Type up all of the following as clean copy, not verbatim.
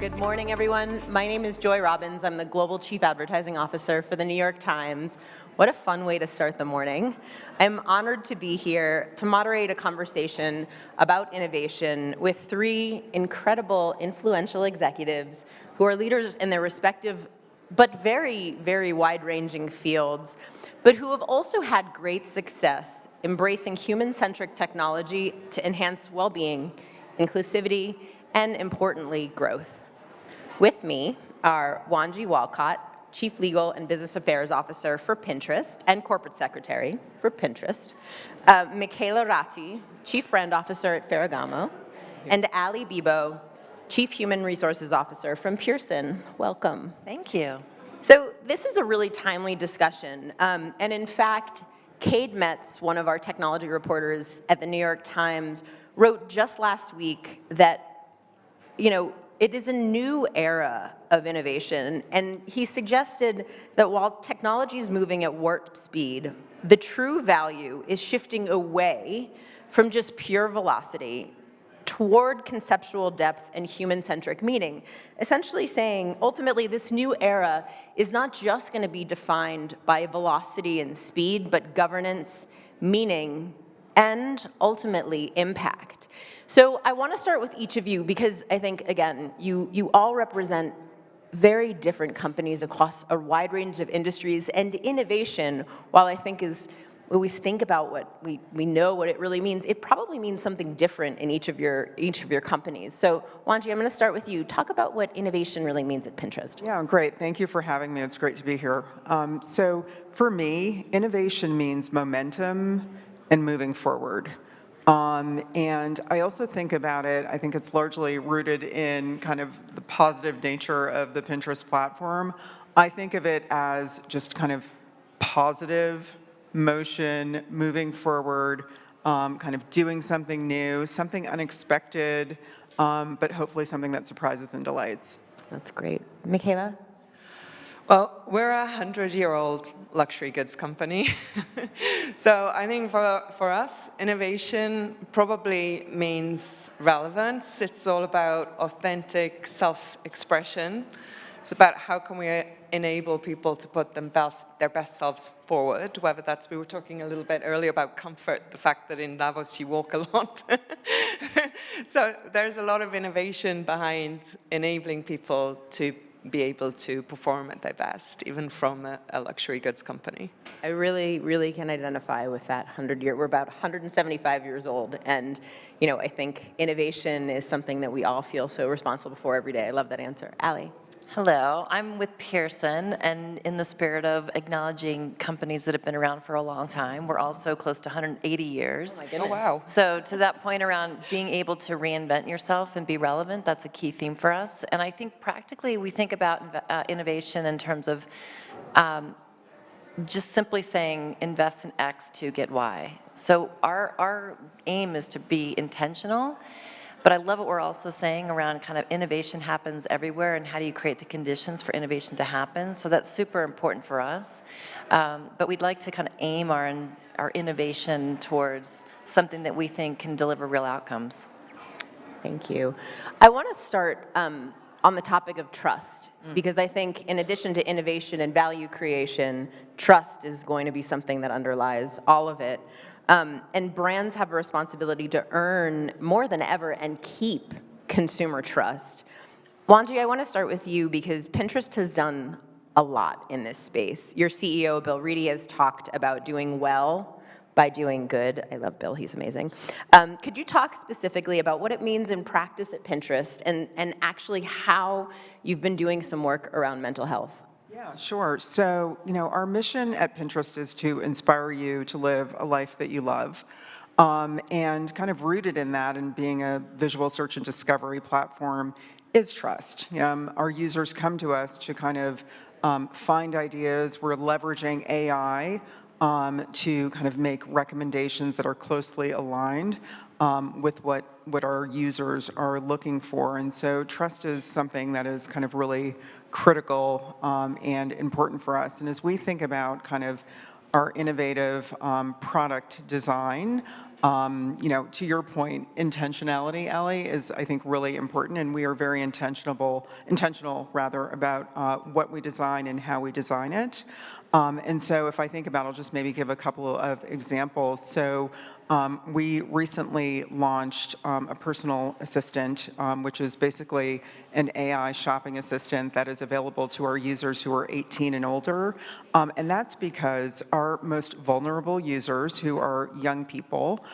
Good morning, everyone. My name is Joy Robbins. I'm the Global Chief Advertising Officer for the New York Times. What a fun way to start the morning. I'm honored to be here to moderate a conversation about innovation with three incredible, influential executives who are leaders in their respective but very, very wide-ranging fields, but who have also had great success embracing human-centric technology to enhance well-being, inclusivity, and importantly, growth. With me are Wanji Walcott, Chief Legal and Business Affairs Officer for Pinterest and Corporate Secretary for Pinterest, Michaela Ratti, Chief Brand Officer at Ferragamo, and Ali Bibo, Chief Human Resources Officer from Pearson. Welcome. Thank you. So this is a really timely discussion, and in fact, Cade Metz, one of our technology reporters at the New York Times, wrote just last week that, it is a new era of innovation, and he suggested that while technology is moving at warp speed, the true value is shifting away from just pure velocity toward conceptual depth and human-centric meaning, essentially saying, ultimately, this new era is not just going to be defined by velocity and speed, but governance, meaning, and ultimately impact. So I want to start with each of you because I think, again, you all represent very different companies across a wide range of industries, and innovation, while I think is, we always think about what we know what it really means, it probably means something different in each of your companies. So Wanji, I'm going to start with you. Talk about what innovation really means at Pinterest. Yeah, great. Thank you for having me. It's great to be here. So for me, innovation means momentum and moving forward. And I also think about it, I think it's largely rooted in kind of the positive nature of the Pinterest platform. I think of it as just kind of positive motion, moving forward, kind of doing something new, something unexpected, but hopefully something that surprises and delights. That's great. Michaela? Well, we're a 100-year-old luxury goods company. So I think for us, innovation probably means relevance. It's all about authentic self-expression. It's about how can we enable people to put their best selves forward, whether that's, we were talking a little bit earlier about comfort, the fact that in Davos you walk a lot. So there's a lot of innovation behind enabling people to be able to perform at their best, even from a luxury goods company. I really, really can identify with that 100-year. We're about 175 years old, and I think innovation is something that we all feel so responsible for every day. I love that answer. Ali? Hello, I'm with Pearson, and in the spirit of acknowledging companies that have been around for a long time, we're also close to 180 years. Oh my goodness. Oh, wow. So to that point around being able to reinvent yourself and be relevant, that's a key theme for us. And I think practically we think about innovation in terms of just simply saying invest in X to get Y. So our aim is to be intentional. But I love what we're also saying around kind of innovation happens everywhere, and how do you create the conditions for innovation to happen. So that's super important for us. But we'd like to kind of aim our innovation towards something that we think can deliver real outcomes. Thank you. I want to start on the topic of trust, because I think in addition to innovation and value creation, trust is going to be something that underlies all of it. And brands have a responsibility to earn more than ever and keep consumer trust. Wanji, I want to start with you because Pinterest has done a lot in this space. Your CEO, Bill Reedy, has talked about doing well by doing good. I love Bill, he's amazing. Could you talk specifically about what it means in practice at Pinterest and actually how you've been doing some work around mental health? Yeah, sure. So, our mission at Pinterest is to inspire you to live a life that you love. And kind of rooted in that and being a visual search and discovery platform is trust. Our users come to us to kind of find ideas. We're leveraging AI to kind of make recommendations that are closely aligned with what our users are looking for. And so trust is something that is kind of really critical and important for us. And as we think about kind of our innovative product design, To your point, intentionality, Allie, is, I think, really important, and we are very intentional rather, about what we design and how we design it. And so if I think about, I'll just maybe give a couple of examples. So we recently launched a personal assistant, which is basically an AI shopping assistant that is available to our users who are 18 and older. And that's because our most vulnerable users, who are young people,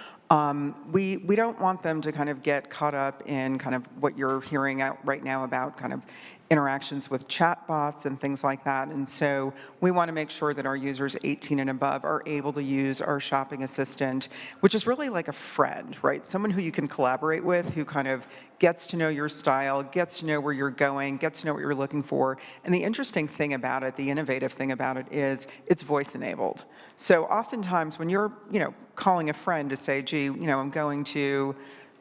we don't want them to kind of get caught up in kind of what you're hearing out right now about kind of interactions with chatbots and things like that. And so we want to make sure that our users 18 and above are able to use our shopping assistant, which is really like a friend, right? Someone who you can collaborate with, who kind of gets to know your style, gets to know where you're going, gets to know what you're looking for. And the interesting thing about it, the innovative thing about it, is it's voice enabled. So oftentimes when you're, calling a friend to say, gee, I'm going to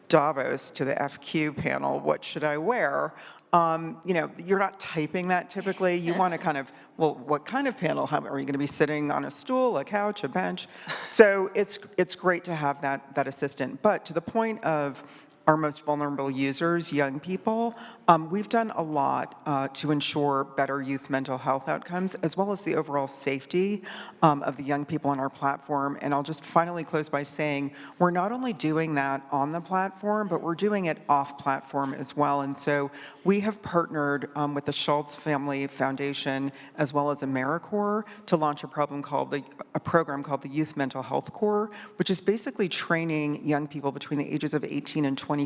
Davos to the FQ panel, what should I wear? You're not typing that typically. You want to kind of, well, what kind of panel? Are you going to be sitting on a stool, a couch, a bench? So it's great to have that assistant. But to the point of our most vulnerable users, young people, we've done a lot to ensure better youth mental health outcomes, as well as the overall safety of the young people on our platform. And I'll just finally close by saying, we're not only doing that on the platform, but we're doing it off platform as well. And so we have partnered with the Schultz Family Foundation, as well as AmeriCorps, to launch a program called the Youth Mental Health Corps, which is basically training young people between the ages of 18 and 24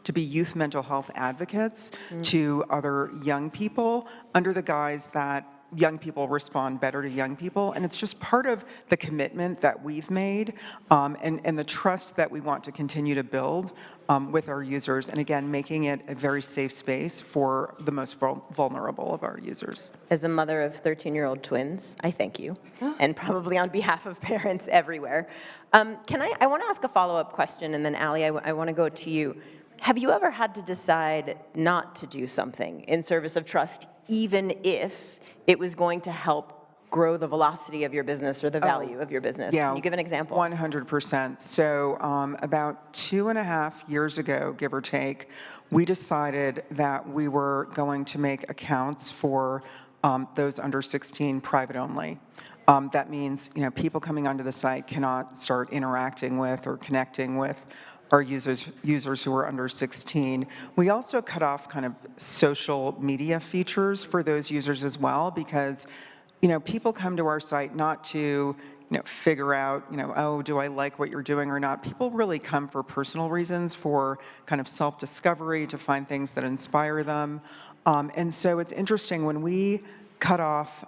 to be youth mental health advocates to other young people, under the guise that young people respond better to young people. And it's just part of the commitment that we've made and the trust that we want to continue to build with our users. And again, making it a very safe space for the most vulnerable of our users. As a mother of 13-year-old twins, I thank you, and probably on behalf of parents everywhere. I want to ask a follow-up question, and then Allie, I want to go to you. Have you ever had to decide not to do something in service of trust, even if it was going to help grow the velocity of your business or the value of your business? Yeah, Can you give an example? 100%. So about 2.5 years ago, give or take, we decided that we were going to make accounts for those under 16 private only. That means, people coming onto the site cannot start interacting with or connecting with our users who are under 16. We also cut off kind of social media features for those users as well, because people come to our site not to figure out, oh, do I like what you're doing or not? People really come for personal reasons, for kind of self-discovery, to find things that inspire them. And so it's interesting when we cut off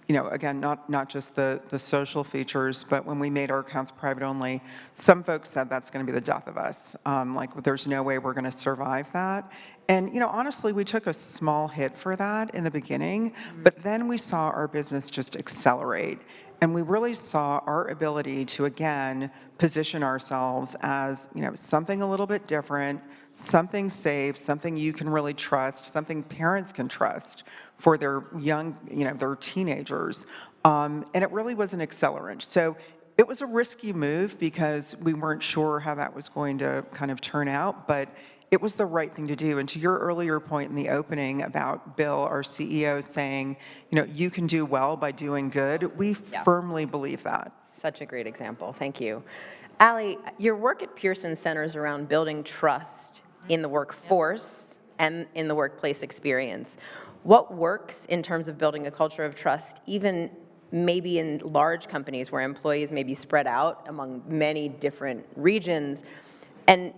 again, not just the social features, but when we made our accounts private only, some folks said that's going to be the death of us. Like, there's no way we're going to survive that. And, honestly, we took a small hit for that in the beginning, but then we saw our business just accelerate. And we really saw our ability to, again, position ourselves as, something a little bit different, something safe, something you can really trust, something parents can trust for their young, their teenagers. And it really was an accelerant. So it was a risky move because we weren't sure how that was going to kind of turn out, but it was the right thing to do. And to your earlier point in the opening about Bill, our CEO, saying, you can do well by doing good, we firmly believe that. Such a great example. Thank you. Allie, your work at Pearson centers around building trust in the workforce and in the workplace experience. What works in terms of building a culture of trust, even maybe in large companies where employees may be spread out among many different regions and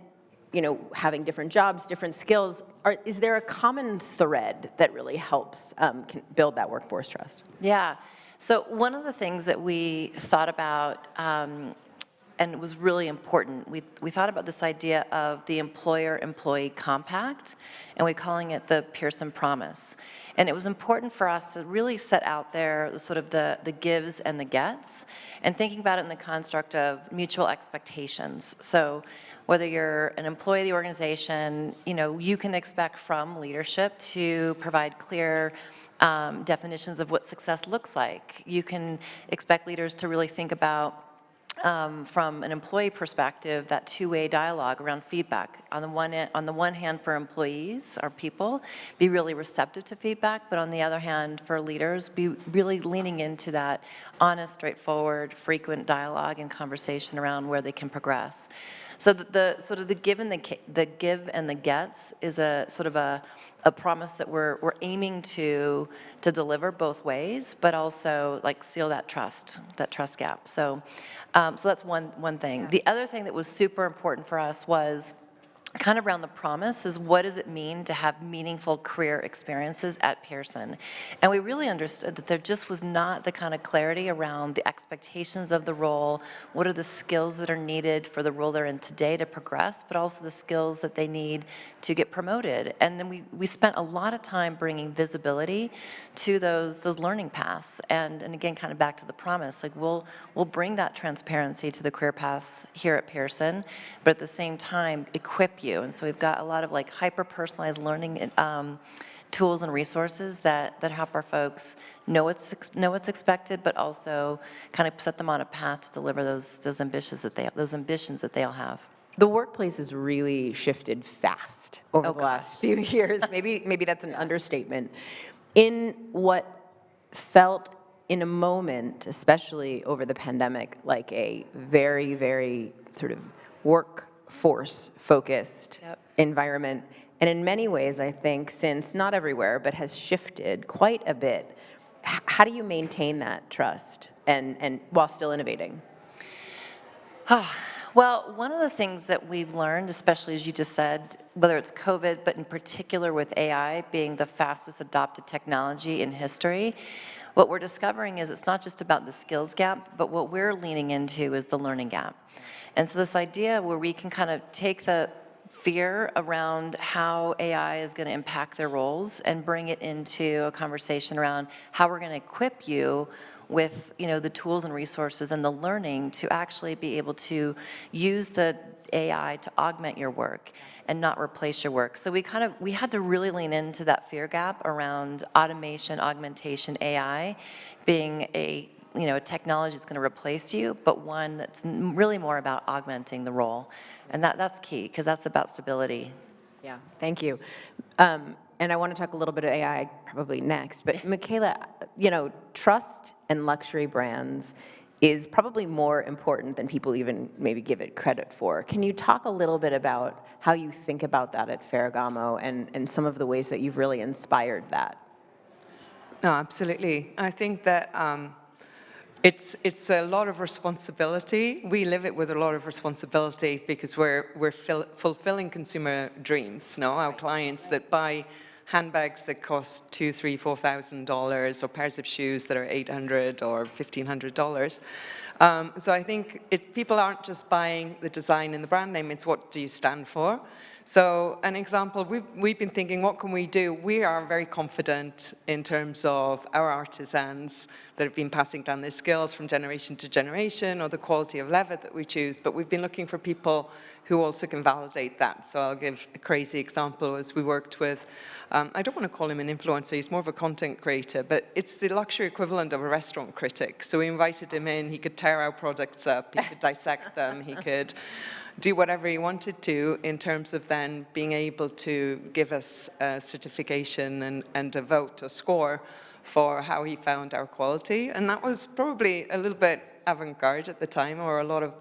having different jobs, different skills? Is there a common thread that really helps build that workforce trust? Yeah. So one of the things that we thought about, and it was really important, we thought about this idea of the employer-employee compact, and we're calling it the Pearson Promise. And it was important for us to really set out there sort of the gives and the gets, and thinking about it in the construct of mutual expectations. So whether you're an employee of the organization, you can expect from leadership to provide clear definitions of what success looks like. You can expect leaders to really think about from an employee perspective, that two-way dialogue around feedback. On the one hand, for employees, our people, be really receptive to feedback, but on the other hand, for leaders, be really leaning into that honest, straightforward, frequent dialogue and conversation around where they can progress. So the sort of the give and the gets is a sort of a promise that we're aiming to deliver both ways, but also like seal that trust gap. So so that's one thing. Yeah. The other thing that was super important for us was kind of around the promise is what does it mean to have meaningful career experiences at Pearson? And we really understood that there just was not the kind of clarity around the expectations of the role, what are the skills that are needed for the role they're in today to progress, but also the skills that they need to get promoted. And then we spent a lot of time bringing visibility to those learning paths. And again, kind of back to the promise, like we'll bring that transparency to the career paths here at Pearson, but at the same time, equip you. And so we've got a lot of like hyper-personalized learning tools and resources that help our folks know what's expected, but also kind of set them on a path to deliver those ambitions that they all have. The workplace has really shifted fast over the last few years. Maybe that's an understatement. In what felt in a moment, especially over the pandemic, like a very, very sort of workforce-focused environment. And in many ways, I think, since not everywhere, but has shifted quite a bit, how do you maintain that trust and while still innovating? Well, one of the things that we've learned, especially as you just said, whether it's COVID, but in particular with AI being the fastest adopted technology in history, what we're discovering is it's not just about the skills gap, but what we're leaning into is the learning gap. And so this idea where we can kind of take the fear around how AI is going to impact their roles and bring it into a conversation around how we're going to equip you with, you know, the tools and resources and the learning to actually be able to use the AI to augment your work and not replace your work. So we had to really lean into that fear gap around automation, augmentation, AI being a technology that's going to replace you, but one that's really more about augmenting the role. And that's key, because that's about stability. Yeah, thank you. And I want to talk a little bit of AI probably next, but Michaela, trust and luxury brands is probably more important than people even maybe give it credit for. Can you talk a little bit about how you think about that at Ferragamo and some of the ways that you've really inspired that? No, absolutely. I think that it's a lot of responsibility. We live it with a lot of responsibility because we're fulfilling consumer dreams. No, our clients that buy handbags that cost $2,000, $3,000, $4,000, or pairs of shoes that are $800 or $1,500. So I think people aren't just buying the design and the brand name, it's what do you stand for. So an example, we've been thinking, what can we do? We are very confident in terms of our artisans that have been passing down their skills from generation to generation, or the quality of leather that we choose, but we've been looking for people who also can validate that. So I'll give a crazy example as we worked with, I don't want to call him an influencer, he's more of a content creator, but it's the luxury equivalent of a restaurant critic. So we invited him in, he could tear our products up, he could dissect them, he could do whatever he wanted to in terms of then being able to give us a certification and a vote or score for how he found our quality. And that was probably a little bit avant-garde at the time, or a lot of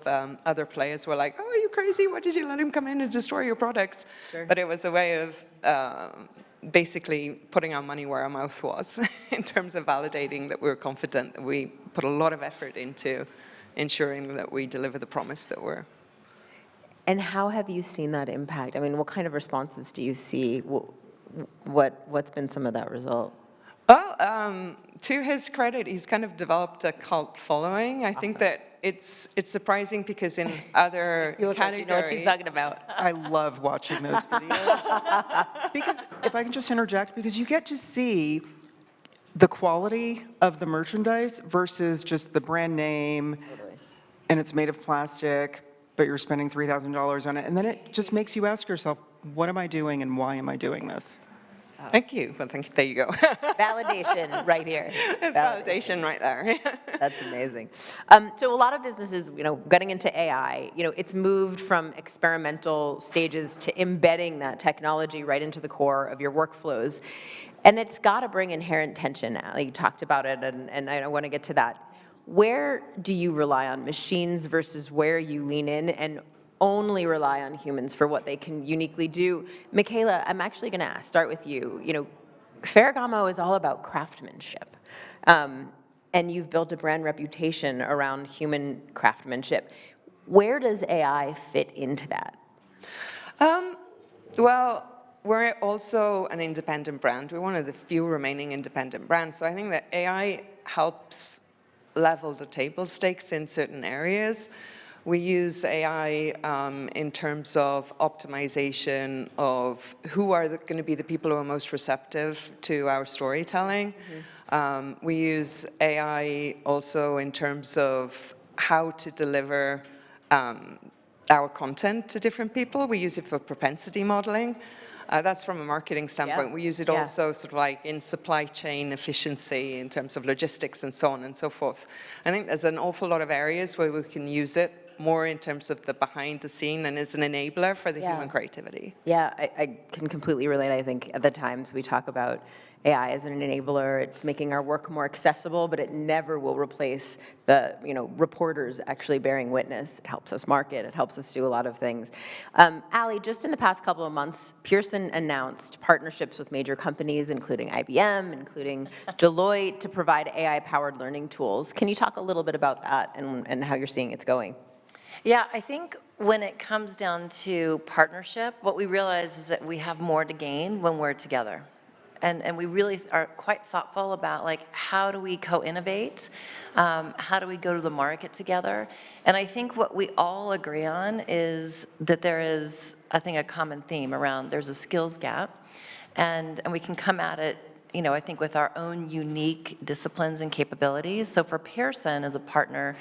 other players were like, oh, are you crazy? Why did you let him come in and destroy your products? Sure. But it was a way of basically putting our money where our mouth was in terms of validating that we were confident, that we put a lot of effort into ensuring that we deliver the promise that we're. And how have you seen that impact? I mean, what kind of responses do you see? What's been some of that result? Well, to his credit, he's kind of developed a cult following. I think that it's surprising because in other categories... Like you know what she's talking about. I love watching those videos. Because, if I can just interject, because you get to see the quality of the merchandise versus just the brand name, and it's made of plastic, but you're spending $3,000 on it. And then it just makes you ask yourself, what am I doing and why am I doing this? Thank you. Well, thank you. There you go. Validation right here. It's validation right there. That's amazing. So a lot of businesses, getting into AI, it's moved from experimental stages to embedding that technology right into the core of your workflows. And it's got to bring inherent tension. You talked about it, and I want to get to that. Where do you rely on machines versus where you lean in and only rely on humans for what they can uniquely do? Michaela, I'm actually going to start with you. Ferragamo is all about craftsmanship. And you've built a brand reputation around human craftsmanship. Where does AI fit into that? Well, we're also an independent brand. We're one of the few remaining independent brands. So I think that AI helps level the table stakes in certain areas. We use AI in terms of optimization of who are going to be the people who are most receptive to our storytelling. Mm-hmm. We use AI also in terms of how to deliver our content to different people. We use it for propensity modeling. That's from a marketing standpoint. Yeah. We use it also sort of like in supply chain efficiency in terms of logistics and so on and so forth. I think there's an awful lot of areas where we can use it more in terms of the behind the scene and as an enabler for the human creativity. Yeah, I can completely relate. I think at the times we talk about AI as an enabler, it's making our work more accessible, but it never will replace the reporters actually bearing witness. It helps us market, it helps us do a lot of things. Ali, just in the past couple of months, Pearson announced partnerships with major companies, including IBM, including Deloitte, to provide AI-powered learning tools. Can you talk a little bit about that and how you're seeing it's going? Yeah, I think when it comes down to partnership, what we realize is that we have more to gain when we're together. And we really are quite thoughtful about how do we co-innovate, how do we go to the market together. And I think what we all agree on is that there is, I think, a common theme around there's a skills gap, and we can come at it, I think, with our own unique disciplines and capabilities. So for Pearson as a partner,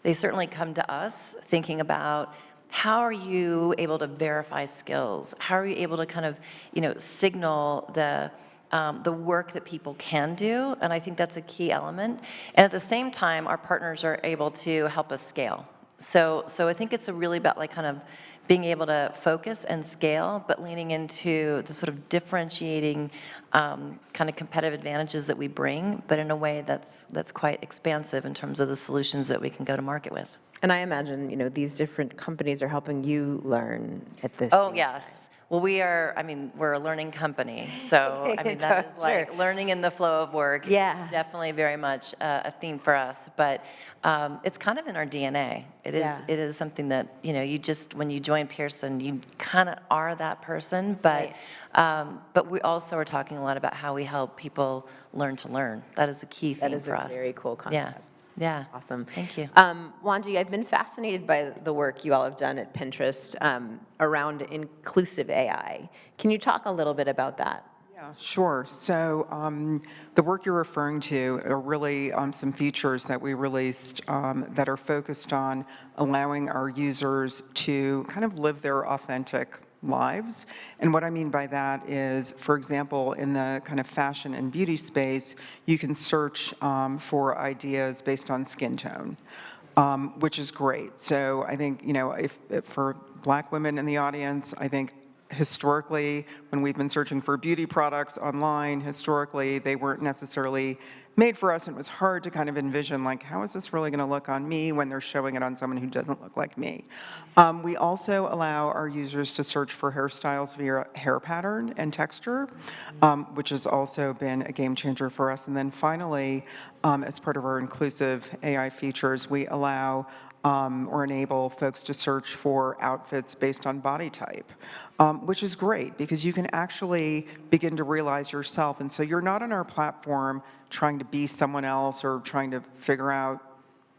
they certainly come to us thinking about how are you able to verify skills? How are you able to kind of, signal the work that people can do? And I think that's a key element. And at the same time, our partners are able to help us scale. So I think it's really about kind of being able to focus and scale, but leaning into the sort of differentiating kind of competitive advantages that we bring, but in a way that's quite expansive in terms of the solutions that we can go to market with. And I imagine, these different companies are helping you learn at this. Oh, yes. Well, we're a learning company. So, that is learning in the flow of work. Yeah. It's definitely very much a theme for us. But it's kind of in our DNA. It is something that, you just, when you join Pearson, you kind of are that person. But, but we also are talking a lot about how we help people learn to learn. That is a key theme for us. That is a very cool concept. Yeah. Yeah. Awesome. Thank you. Wanji, I've been fascinated by the work you all have done at Pinterest around inclusive AI. Can you talk a little bit about that? Yeah, sure. So the work you're referring to are really some features that we released that are focused on allowing our users to kind of live their authentic lives. And what I mean by that is, for example, in the kind of fashion and beauty space, you can search for ideas based on skin tone, which is great. So I think, if for Black women in the audience, I think historically, when we've been searching for beauty products online, historically, they weren't necessarily made for us, and it was hard to kind of envision, how is this really going to look on me when they're showing it on someone who doesn't look like me? We also allow our users to search for hairstyles via hair pattern and texture, which has also been a game changer for us. And then finally, as part of our inclusive AI features, we allow or enable folks to search for outfits based on body type, which is great because you can actually begin to realize yourself. And so you're not on our platform trying to be someone else or trying to figure out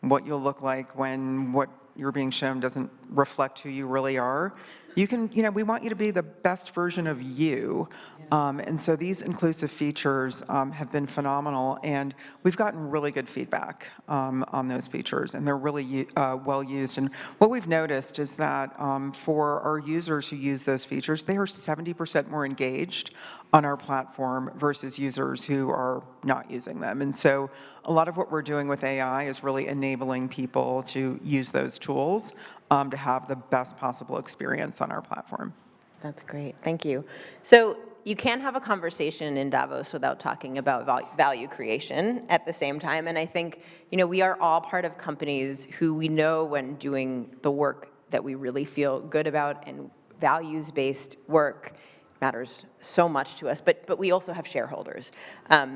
what you'll look like when what you're being shown doesn't reflect who you really are. You can, we want you to be the best version of you. And so these inclusive features have been phenomenal, and we've gotten really good feedback on those features, and they're really well used. And what we've noticed is that for our users who use those features, they are 70% more engaged on our platform versus users who are not using them. And so a lot of what we're doing with AI is really enabling people to use those tools to have the best possible experience on our platform. That's great. Thank you. So you can't have a conversation in Davos without talking about value creation at the same time. And I think, we are all part of companies who we know when doing the work that we really feel good about, and values-based work matters so much to us, but we also have shareholders.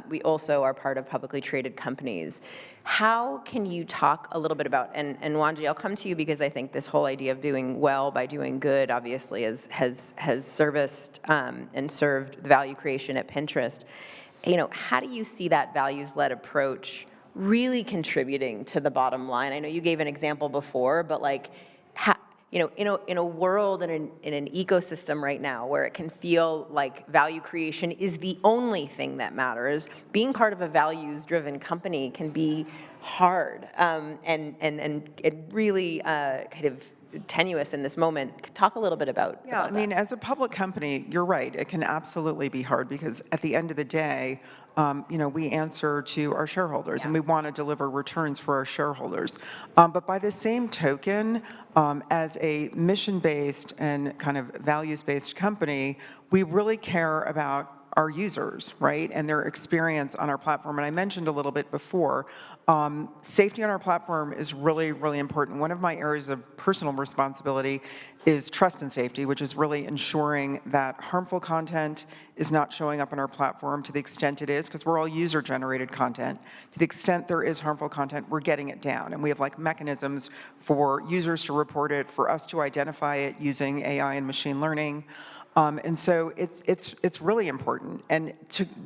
We also are part of publicly traded companies. How can you talk a little bit about, and Wanji, I'll come to you because I think this whole idea of doing well by doing good obviously has serviced and served the value creation at Pinterest. How do you see that values-led approach really contributing to the bottom line? I know you gave an example before, but in a world and in an ecosystem right now where it can feel like value creation is the only thing that matters, being part of a values-driven company can be hard and really kind of tenuous in this moment. Talk a little bit about Yeah, about that. as a public company, you're right. It can absolutely be hard because at the end of the day, we answer to our shareholders, and we want to deliver returns for our shareholders. But by the same token, as a mission-based and kind of values-based company, we really care about our users, right, and their experience on our platform. And I mentioned a little bit before, safety on our platform is really, really important. One of my areas of personal responsibility is trust and safety, which is really ensuring that harmful content is not showing up on our platform to the extent it is, because we're all user-generated content. To the extent there is harmful content, we're getting it down. And we have mechanisms for users to report it, for us to identify it using AI and machine learning. And so it's really important. And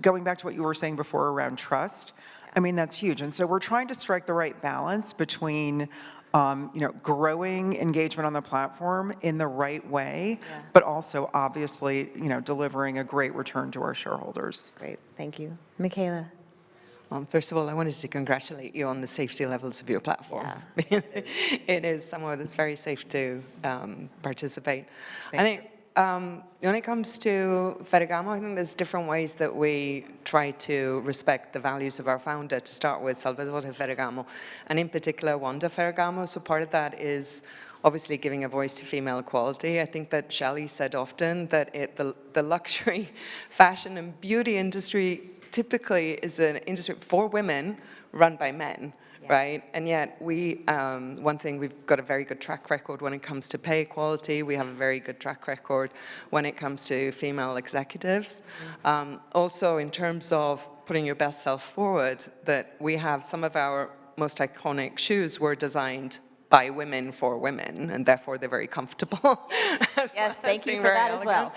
going back to what you were saying before around trust, that's huge. And so we're trying to strike the right balance between growing engagement on the platform in the right way, but also obviously, delivering a great return to our shareholders. Great, thank you. Michaela. First of all, I wanted to congratulate you on the safety levels of your platform. Yeah. It is somewhere that's very safe to participate. I think when it comes to Ferragamo, I think there's different ways that we try to respect the values of our founder, to start with Salvatore Ferragamo, and in particular Wanda Ferragamo. So part of that is obviously giving a voice to female equality. I think that Shelley said often that the luxury, fashion and beauty industry typically is an industry for women run by men. Right? And yet one thing, we've got a very good track record when it comes to pay equality. We have a very good track record when it comes to female executives. Also, in terms of putting your best self forward, that we have some of our most iconic shoes were designed by women for women, and therefore they're very comfortable. Yes, thank you for that as well.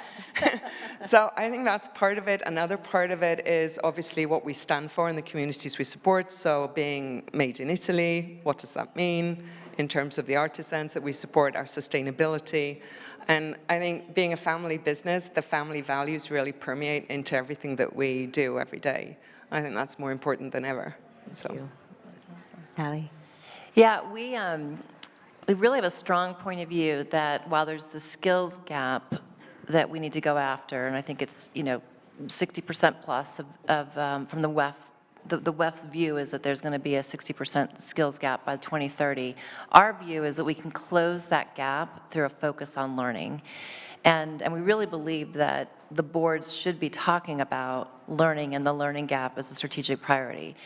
So I think that's part of it. Another part of it is obviously what we stand for in the communities we support. So being made in Italy, what does that mean in terms of the artisans that we support, our sustainability? And I think being a family business, the family values really permeate into everything that we do every day. I think that's more important than ever. So. Thank you. That's awesome. Allie? Yeah, we really have a strong point of view that while there's the skills gap that we need to go after, and I think it's 60% plus from the WEF. The WEF's view is that there's going to be a 60% skills gap by 2030. Our view is that we can close that gap through a focus on learning. And we really believe that the boards should be talking about learning and the learning gap as a strategic priority.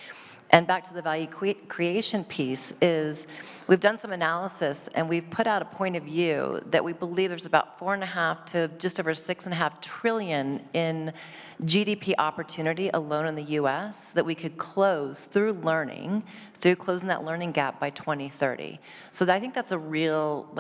And back to the value creation piece is we've done some analysis and we've put out a point of view that we believe there's about 4.5 to just over 6.5 trillion in GDP opportunity alone in the US that we could close through learning, through closing that learning gap by 2030. So I think that's a real,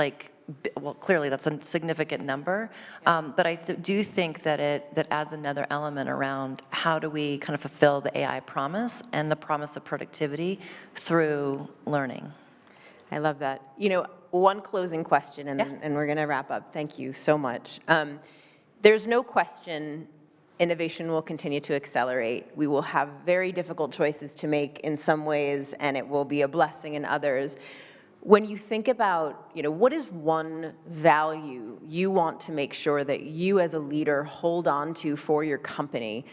well, clearly that's a significant number, but I do think that that adds another element around how do we kind of fulfill the AI promise and the promise of productivity through learning. I love that. You know, one closing question, and we're going to wrap up. Thank you so much. There's no question innovation will continue to accelerate. We will have very difficult choices to make in some ways, and it will be a blessing in others. When you think about, you know, what is one value you want to make sure that you as a leader hold on to for your company,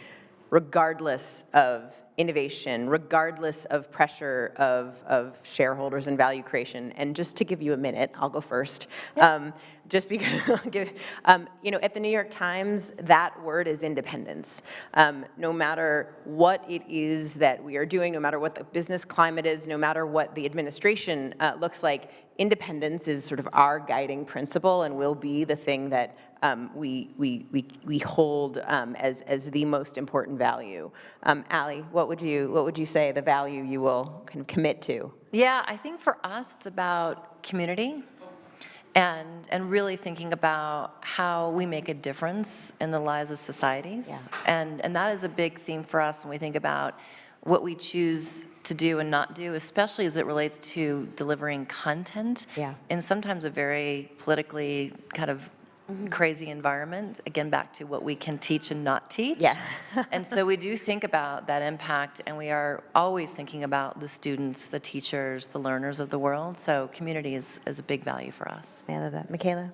regardless of innovation, regardless of pressure of shareholders and value creation? And just to give you a minute, I'll go first. Just because, you know, at the New York Times, that word is independence. No matter what it is that we are doing, no matter what the business climate is, no matter what the administration looks like, independence is sort of our guiding principle and will be the thing that we hold as the most important value. Ali, what would you say the value you will kind of commit to? Yeah, I think for us, it's about community and really thinking about how we make a difference in the lives of societies. Yeah. And that is a big theme for us when we think about what we choose to do and not do, especially as it relates to delivering content in sometimes a very politically kind of crazy environment. Again, back to what we can teach and not teach. Yeah. And so we do think about that impact, and we are always thinking about the students, the teachers, the learners of the world. So community is a big value for us. I love that. Michaela?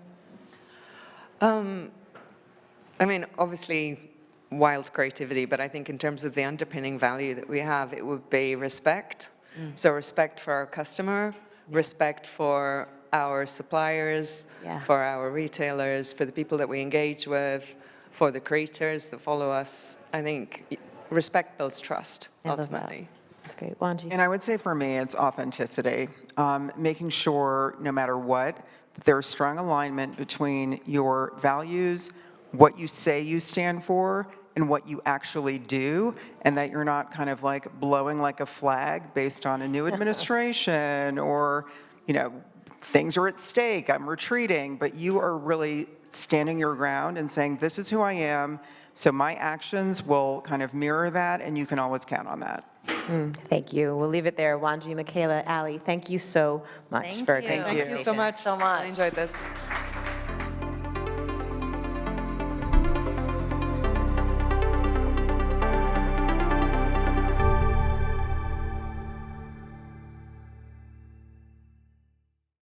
I mean, obviously, wild creativity, but I think in terms of the underpinning value that we have, it would be respect. So respect for our customer, respect for our suppliers, for our retailers, for the people that we engage with, for the creators that follow us. I think respect builds trust, ultimately. That's great. Wanji? And I would say for me, it's authenticity. Making sure, no matter what, that there's strong alignment between your values, what you say you stand for, and what you actually do, and that you're not kind of like blowing like a flag based on a new administration or, you know, things are at stake, I'm retreating, but you are really standing your ground and saying, this is who I am, so my actions will kind of mirror that, and you can always count on that. Thank you. We'll leave it there. Wanji, Michaela, Ali, thank you so much for a great Thank Thank you so much. So much. I enjoyed this.